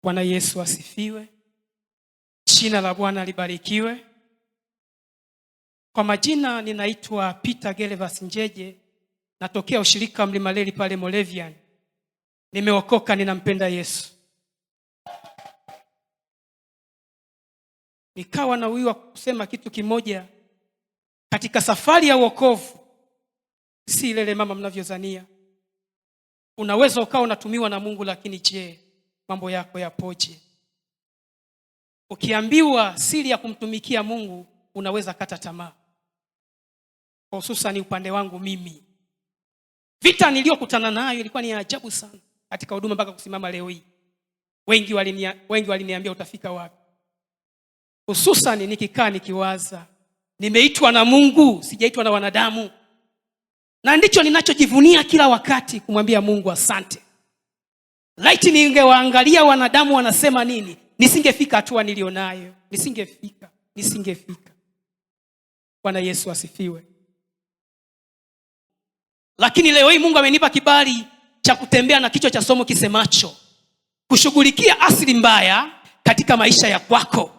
Bwana Yesu asifiwe. Jina la Bwana libarikiwe. Kwa majina ninaitwa Peter Gervas Njeje, natokea ushirika Mlima Reli pale Moravian. Nimeokoka, ninampenda Yesu. Nikawa na wiwa kusema kitu kimoja. Katika safari ya wokovu, si lele mama mnavyozania. Unaweza ukawa unatumiwa na Mungu, lakini je, mambo yako yapoje? Ukiambiwa siri ya kumtumikia Mungu, unaweza kata tamaa. Hususan upande wangu mimi, vita niliyokutana nayo ilikuwa ni ajabu sana katika huduma mpaka kusimama leo hii. Wengi waliniambia utafika wapi? Hususan nikikaa nikiwaza, nimeitwa na Mungu, sijaitwa na wanadamu. Na ndicho ninachojivunia kila wakati, kumwambia Mungu asante. Laiti ningewaangalia wanadamu wanasema nini, nisingefika hatua nilionayo. Nisingefika. Bwana Yesu asifiwe. Lakini leo hii Mungu amenipa kibali cha kutembea na kichwa cha somo kisemacho kushughulikia asili mbaya katika maisha ya kwako.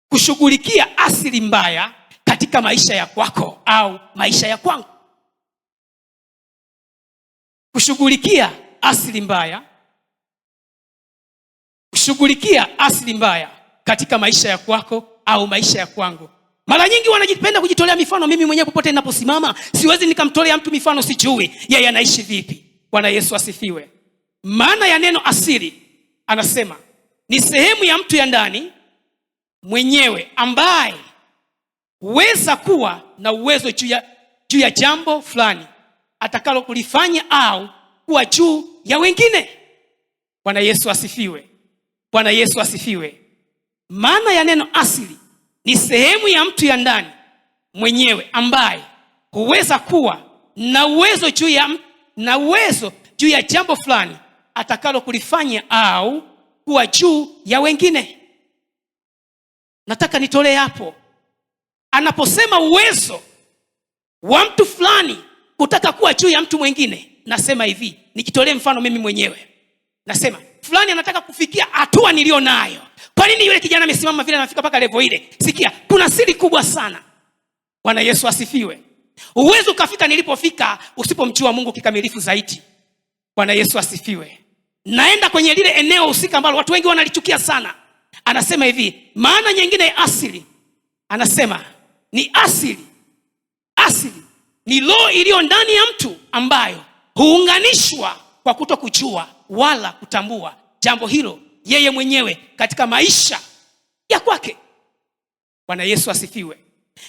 Kushughulikia asili mbaya katika maisha ya kwako au maisha ya kwangu. Kushughulikia asili mbaya. Kushughulikia asili mbaya katika maisha ya kwako au maisha ya kwangu. Mara nyingi wanajipenda kujitolea mifano. Mimi mwenyewe popote ninaposimama siwezi nikamtolea mtu mifano, sijui yeye anaishi vipi. Bwana Yesu asifiwe. Maana ya neno asili, anasema ni sehemu ya mtu ya ndani mwenyewe ambaye huweza kuwa na uwezo juu ya jambo fulani atakalo kulifanya au kuwa juu ya wengine. Bwana Yesu asifiwe. Bwana Yesu asifiwe. Maana ya neno asili ni sehemu ya mtu ya ndani mwenyewe ambaye huweza kuwa na uwezo juu ya jambo fulani atakalo kulifanya au kuwa juu ya wengine. Nataka nitolee hapo. Anaposema uwezo wa mtu fulani kutaka kuwa juu ya mtu mwingine, nasema hivi, nikitolee mfano mimi mwenyewe. Nasema fulani anataka kufikia hatua nilio nayo. Kwa nini yule kijana amesimama vile anafika mpaka level ile? Sikia, kuna siri kubwa sana. Bwana Yesu asifiwe. Uwezo ukafika nilipofika usipomjua Mungu kikamilifu zaidi. Bwana Yesu asifiwe. Naenda kwenye lile eneo husika ambalo watu wengi wanalichukia sana. Anasema hivi, maana nyingine ya asili, anasema ni asili ni roho iliyo ndani ya mtu ambayo huunganishwa kwa kutokujua wala kutambua jambo hilo yeye mwenyewe katika maisha ya kwake. Bwana Yesu asifiwe.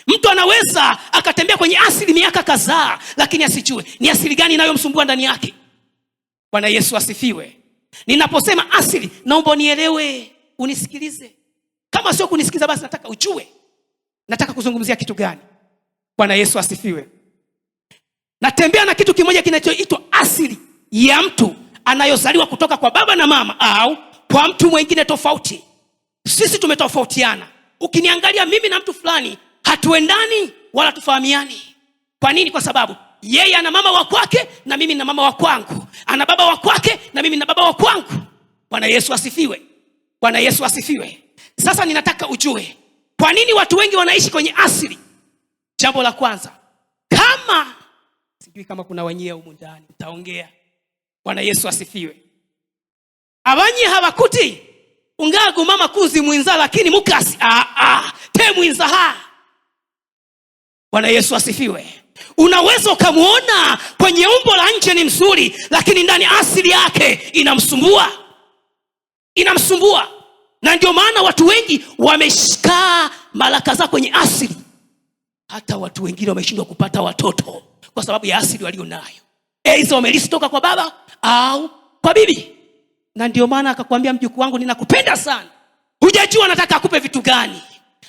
Mtu anaweza akatembea kwenye asili miaka kadhaa, lakini asijue ni asili gani inayomsumbua ndani yake. Bwana Yesu asifiwe. Ninaposema asili, naomba unielewe, unisikilize. Kama sio kunisikiza, basi nataka ujue nataka kuzungumzia kitu gani. Bwana Yesu asifiwe. Natembea na kitu kimoja kinachoitwa asili ya mtu anayozaliwa kutoka kwa baba na mama au kwa mtu mwingine tofauti. Sisi tumetofautiana. Ukiniangalia mimi na mtu fulani hatuendani wala tufahamiani. Kwa nini? Kwa sababu yeye ana mama wa kwake na mimi na mama wa kwangu. Ana baba wa kwake na mimi na baba wa kwangu. Bwana Yesu asifiwe. Bwana Yesu asifiwe. Sasa ninataka ujue kwa nini watu wengi wanaishi kwenye asili. Jambo la kwanza, sijui kama kuna wanyia humu ndani, nitaongea. Bwana Yesu asifiwe. Abanye habakuti ungagu mama kuzi mwinza lakini mukasi te mwinza ha. Bwana Yesu asifiwe. Unaweza ukamuona kwenye umbo la nje ni mzuri, lakini ndani asili yake inamsumbua. Na ndio maana watu wengi wameshika mara kadhaa kwenye asili. Hata watu wengine wameshindwa kupata watoto kwa sababu ya asili walio nayo. Aidha wamelisi toka kwa baba au kwa bibi. Na ndio maana akakwambia, mjukuu wangu ninakupenda sana. Hujajua nataka akupe vitu gani.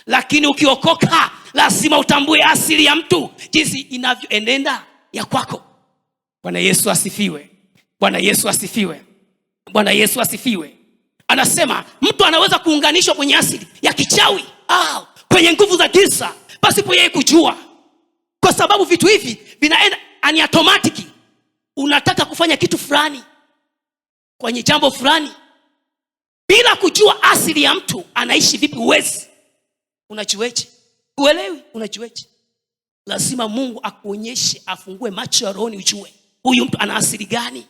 Lakini ukiokoka lazima utambue asili ya mtu jinsi inavyoenenda ya kwako. Bwana Yesu asifiwe. Bwana Yesu asifiwe. Bwana Yesu asifiwe. Anasema mtu anaweza kuunganishwa kwenye asili ya kichawi au kwenye nguvu za giza pasipo yeye kujua. Kwa sababu vitu hivi vinaenda ani automatic. Unataka kufanya kitu fulani kwenye jambo fulani, kujua asili ya mtu anaishi vipi uwezi. Unajueje? Uelewi, unajueje? Lazima Mungu akuonyeshe, afungue macho ya rohoni ujue huyu mtu ana asili gani.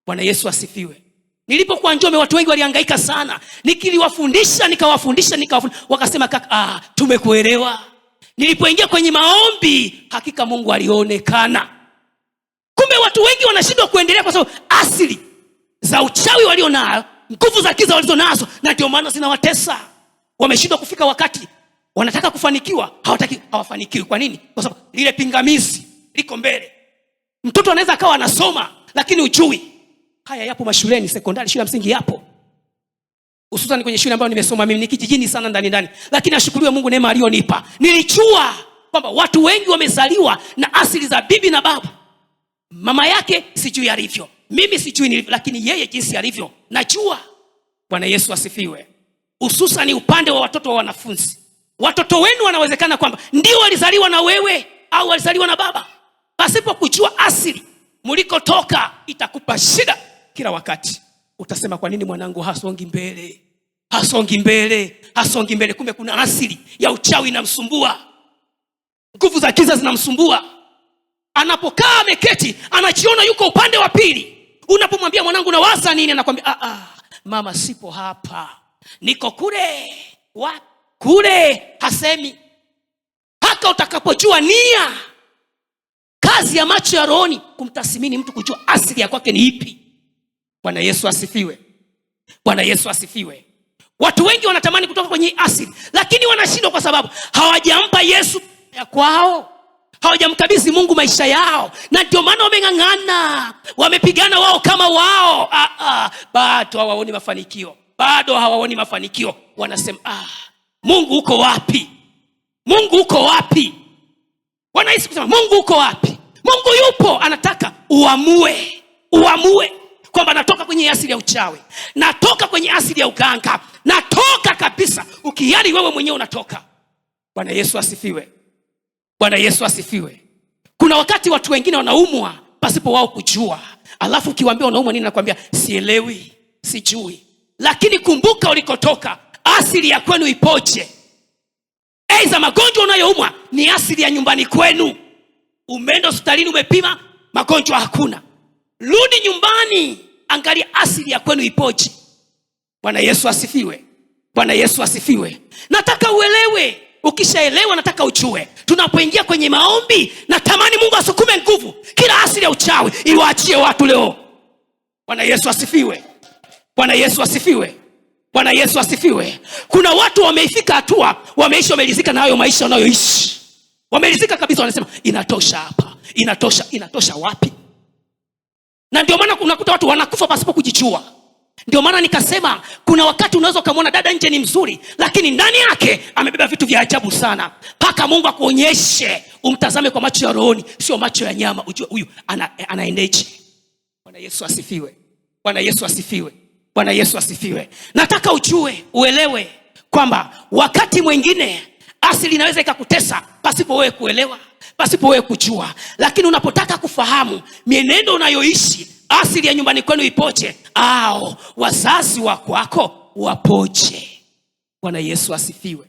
Bwana Yesu asifiwe. Nilipokuwa Njombe watu wengi walihangaika sana. Nikawafundisha wakasema kaka, tumekuelewa. Nilipoingia kwenye maombi hakika Mungu alionekana. Kumbe watu wengi wanashindwa kuendelea kwa sababu asili za uchawi walio nayo, nguvu za giza walizo nazo, na ndio maana zinawatesa. Wameshindwa kufika wakati wanataka kufanikiwa, hawafanikiwi. Kwa nini? Kwa sababu lile pingamizi liko mbele. Mtoto anaweza akawa anasoma lakini ujui. Haya yapo mashuleni, sekondari, shule ya msingi yapo. Hususan kwenye shule ambayo nimesoma mimi, ni kijijini sana ndani. Lakini ashukuriwe Mungu neema aliyonipa. Nilijua kwamba watu wengi wamezaliwa na asili za bibi na babu. Mama yake sijui alivyo, mimi sijui nilivyo, lakini yeye jinsi alivyo najua. Bwana Yesu asifiwe. Hususan upande wa watoto wa wanafunzi. Watoto wenu wanawezekana kwamba ndio walizaliwa na wewe au walizaliwa na baba. Pasipo kujua asili mlikotoka itakupa shida kila wakati. Utasema kwa nini mwanangu hasongi mbele? Kumbe kuna asili ya uchawi inamsumbua. Nguvu za giza zinamsumbua. Anapokaa ameketi anajiona yuko upande wa pili. Unapomwambia mwanangu nawaza nini, anakuambia mama sipo hapa, niko kule. Hasemi. Haka utakapojua nia, kazi ya macho ya rohoni kumtathmini mtu, kujua asili ya kwake ni ipi. Bwana Yesu asifiwe. Bwana Yesu asifiwe. Watu wengi wanatamani kutoka kwenye asili, lakini wanashindwa kwa sababu hawajampa Yesu ya kwao. Hawajamkabidhi Mungu maisha yao, na ndio maana wameng'ang'ana, wamepigana wao kama wao. Bado hawaoni mafanikio. Wanasema Mungu uko wapi? Wanahisi kusema Mungu uko wapi? Mungu yupo, anataka uamue kwamba natoka kwenye asili ya uchawi, natoka kwenye asili ya uganga, natoka kabisa. Ukiari wewe mwenyewe unatoka. Bwana Yesu asifiwe. Bwana Yesu asifiwe. Kuna wakati watu wengine wanaumwa pasipo wao kujua. Alafu ukiwaambia unaumwa nini, nakwambia sielewi, sijui. Lakini kumbuka ulikotoka, asili ya kwenu ipoje. Aidha magonjwa unayoumwa ni asili ya nyumbani kwenu. Umeenda hospitalini umepima, magonjwa hakuna. Rudi nyumbani, angalia asili ya kwenu ipoje. Bwana Yesu asifiwe. Bwana Yesu asifiwe. Nataka uelewe. Ukishaelewa nataka ujue. Tunapoingia kwenye maombi, natamani Mungu asukume nguvu, kila asili ya uchawi iwaachie watu leo. Bwana Yesu asifiwe. Bwana Yesu asifiwe. Bwana Yesu asifiwe. Kuna watu wameifika hatua, wamelizika na hayo maisha wanayoishi. Wamelizika kabisa, wanasema inatosha hapa. Inatosha wapi? Na ndio maana unakuta watu wanakufa pasipo kujijua. Ndio maana nikasema kuna wakati unaweza kumwona dada nje ni mzuri, lakini ndani yake amebeba vitu vya ajabu sana. Paka Mungu akuonyeshe, umtazame kwa macho ya rohoni, sio macho ya nyama, ujue huyu anaendeje. Bwana Yesu asifiwe. Bwana Yesu asifiwe. Bwana Yesu asifiwe. Nataka ujue, uelewe kwamba wakati mwingine asili inaweza ikakutesa pasipo wewe kuelewa, pasipo wewe kujua. Lakini unapotaka kufahamu mienendo unayoishi, asili ya nyumbani kwenu ipoje, au wazazi wako wapoje. Bwana Yesu asifiwe.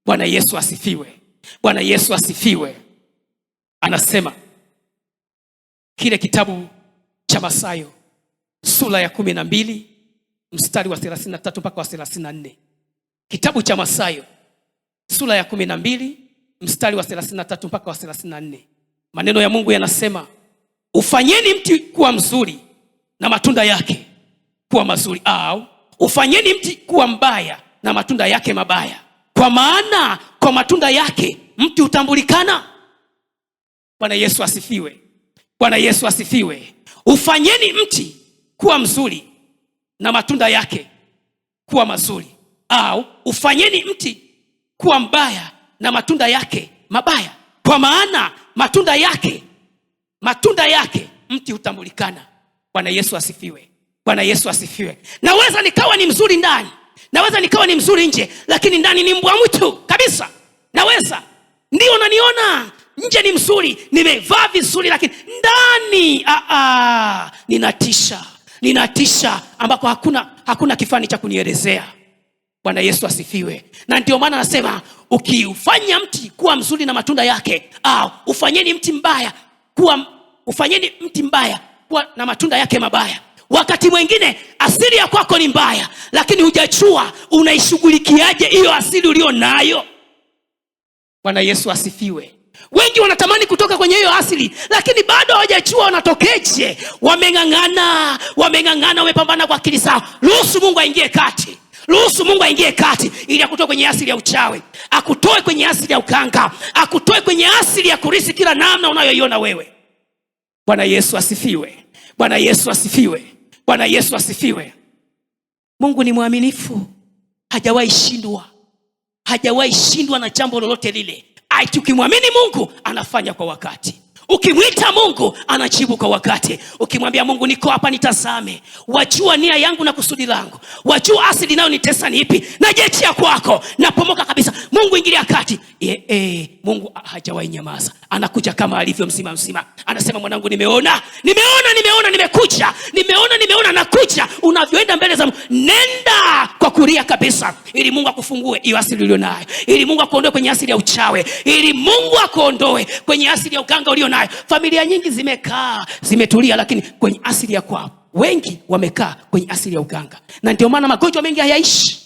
Bwana Yesu asifiwe. Bwana Yesu asifiwe. Anasema kile kitabu cha Mathayo sura ya 12 mstari wa 33 mpaka wa 34. Kitabu cha Mathayo sura ya 12 mstari wa 33 mpaka wa 34. Maneno ya Mungu yanasema, ufanyeni mti kuwa mzuri na matunda yake kuwa mazuri, au ufanyeni mti kuwa mbaya na matunda yake mabaya, kwa maana kwa matunda yake mti utambulikana. Bwana Yesu asifiwe. Bwana Yesu asifiwe. Ufanyeni mti kuwa mzuri na matunda yake kuwa mazuri, au ufanyeni mti kuwa mbaya na matunda yake mabaya, kwa maana matunda yake mti utambulikana. Bwana Yesu asifiwe. Bwana Yesu asifiwe. Naweza nikawa ni mzuri ndani, naweza nikawa ni mzuri nje, lakini ndani ni mbwa mwitu kabisa. Naweza ndio unaniona nje ni mzuri, nimevaa vizuri, lakini ndani ninatisha. ninatisha, ambako hakuna kifani cha kunielezea. Bwana Yesu asifiwe. Na ndio maana anasema ukiufanya mti kuwa mzuri na matunda yake, au ufanyeni mti mbaya kuwa na matunda yake mabaya. Wakati mwingine asili ya kwako ni mbaya, lakini hujajua unaishughulikiaje hiyo asili ulio nayo. Bwana Yesu asifiwe. Wengi wanatamani kutoka kwenye hiyo asili, lakini bado hawajajua wanatokeje. Wameng'ang'ana, wamepambana kwa akili zao. Ruhusu Mungu aingie kati ili akutoe kwenye asili ya uchawi, akutoe kwenye asili ya ukanga, akutoe kwenye asili ya kurisi kila namna unayoiona wewe. Bwana Yesu asifiwe. Bwana Yesu asifiwe. Bwana Yesu asifiwe. Mungu ni mwaminifu. Hajawahi shindwa na jambo lolote lile. Ukimwamini Mungu anafanya kwa wakati. Ukimwita Mungu anajibu kwa wakati. Ukimwambia Mungu, niko hapa nitazame, wajua nia yangu na kusudi langu, wajua asili nayo nitesa ni ipi, najechia kwako, napomoka kabisa, Mungu ingilia kati. Mungu hajawahi nyamaza. Anakuja kama alivyo mzima. Anasema, mwanangu, nimeona, nimekuja, nakuja. Unavyoenda mbele za Mungu, nenda kwa kulia kabisa, ili Mungu akufungue hiyo asili ulio nayo, ili Mungu akuondoe kwenye asili ya uchawi, ili Mungu akuondoe kwenye asili ya uganga ulio nayo. Familia nyingi zimetulia, lakini kwenye asili ya kwao. Wengi wamekaa kwenye asili ya uganga, na ndio maana magonjwa mengi hayaishi.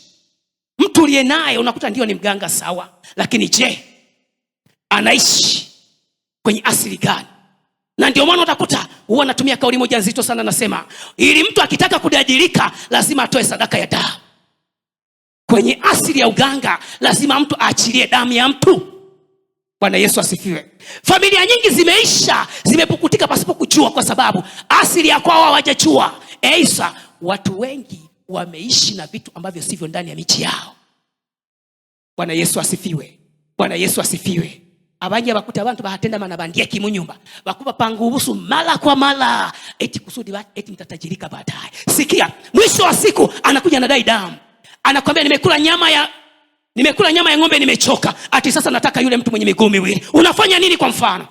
Mtu uliye naye unakuta ndio ni mganga sawa, lakini je, anaishi kwenye asili gani? Na ndio maana utakuta huwa natumia kauli moja nzito sana, nasema ili mtu akitaka kudajirika lazima atoe sadaka ya damu. Kwenye asili ya uganga lazima mtu aachilie damu ya mtu. Bwana Yesu asifiwe. Familia nyingi zimepukutika pasipo kujua, kwa sababu asili ya kwao hawajajua. Watu wengi wameishi na vitu ambavyo sivyo ndani ya miji yao. Bwana Yesu asifiwe. Bwana Yesu asifiwe. Abanje bakuta abantu bahatenda manabandia kimunyumba, bakupa pangubusu mala kwa mala, eti kusudi eti mtatajirika baadaye. Sikia, mwisho wa siku anakuja anadai damu. Anakuambia nimekula nyama ya ng'ombe, nimechoka. Ati sasa nataka yule mtu mwenye miguu miwili. Unafanya nini kwa mfano?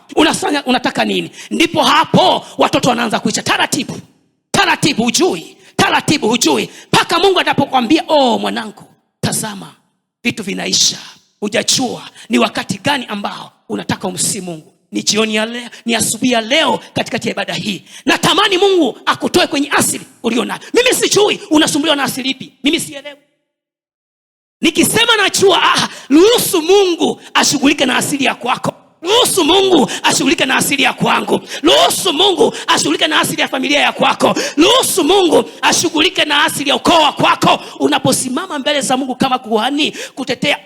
Unataka nini? Ndipo hapo watoto wanaanza kuisha taratibu. Taratibu hujui. Mpaka Mungu atapokuambia, mwanangu, tazama, vitu vinaisha. Hujachua ni wakati gani ambao unataka umsi Mungu. Ni jioni ya leo, ni asubuhi ya leo, katikati ya ibada hii. Natamani Mungu akutoe kwenye asili ulionayo. Mimi sijui unasumbuliwa na asili ipi. Mimi sielewi. Nikisema najua, ruhusu Mungu ashughulike na asili ya kwako. Ruhusu Mungu ashughulike na asili ya kwangu. Ruhusu Mungu ashughulike na asili ya familia ya kwako. Ruhusu Mungu ashughulike na asili ya ukoo wa kwako. Unaposimama mbele za Mungu kama kuhani kutetea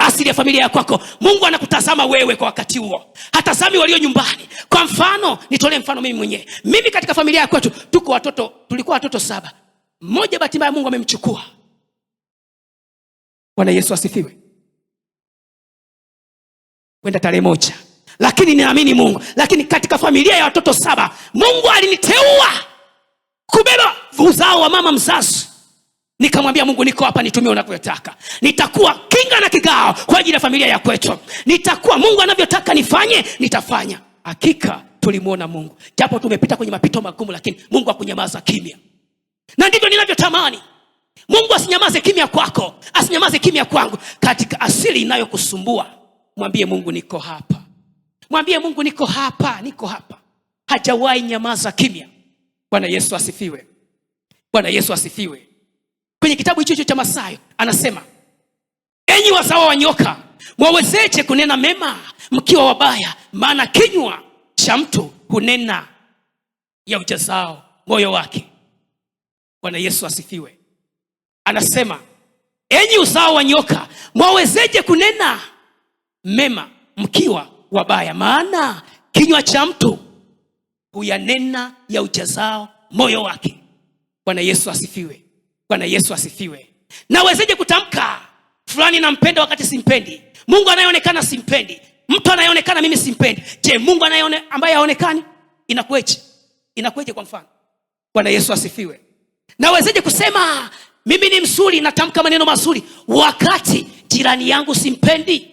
asili ya familia ya kwako, Mungu anakutazama wewe kwa wakati huo. Hatazami walio nyumbani. Kwa mfano, nitolee mfano mimi mwenyewe. Mimi katika familia ya kwetu tulikuwa watoto 7. Mmoja bahati mbaya Mungu amemchukua. Bwana Yesu asifiwe. Kwenda tarehe 1. Lakini ninaamini Mungu. Lakini katika familia ya watoto 7, Mungu aliniteua kubeba uzao wa mama mzazi. Nikamwambia Mungu, niko hapa, nitumie unavyotaka. Nitakuwa kinga na kigao kwa ajili ya familia ya kwetu. Nitakuwa Mungu anavyotaka nifanye, nitafanya. Hakika tulimuona Mungu. Japo tumepita kwenye mapito magumu, lakini Mungu hakunyamaza kimya. Na ndivyo ninavyotamani. Mungu asinyamaze kimya kwako, asinyamaze kimya kwangu. Katika asili inayokusumbua, mwambie Mungu, niko hapa. Mwambie Mungu, niko hapa. Hajawahi nyamaza kimya. Bwana Yesu asifiwe. Bwana Yesu asifiwe. Kwenye kitabu hicho cha Mathayo anasema, enyi wazao wa nyoka, mwawezeje kunena mema mkiwa wabaya? Maana kinywa cha mtu hunena ya ujazao moyo wake. Bwana Yesu asifiwe. Anasema, enyi uzao wa nyoka, mwawezeje kunena mema mkiwa wabaya? Maana kinywa cha mtu huyanena ya ujazao moyo wake. Bwana Yesu asifiwe. Bwana Yesu asifiwe. Nawezeje kutamka fulani nampenda wakati simpendi? Mungu anayeonekana simpendi, mtu anayeonekana mimi simpendi. Je, Mungu ambaye haonekani inakueje kwa mfano? Bwana Yesu asifiwe. Nawezeje kusema mimi ni mzuri, natamka maneno mazuri wakati jirani yangu simpendi?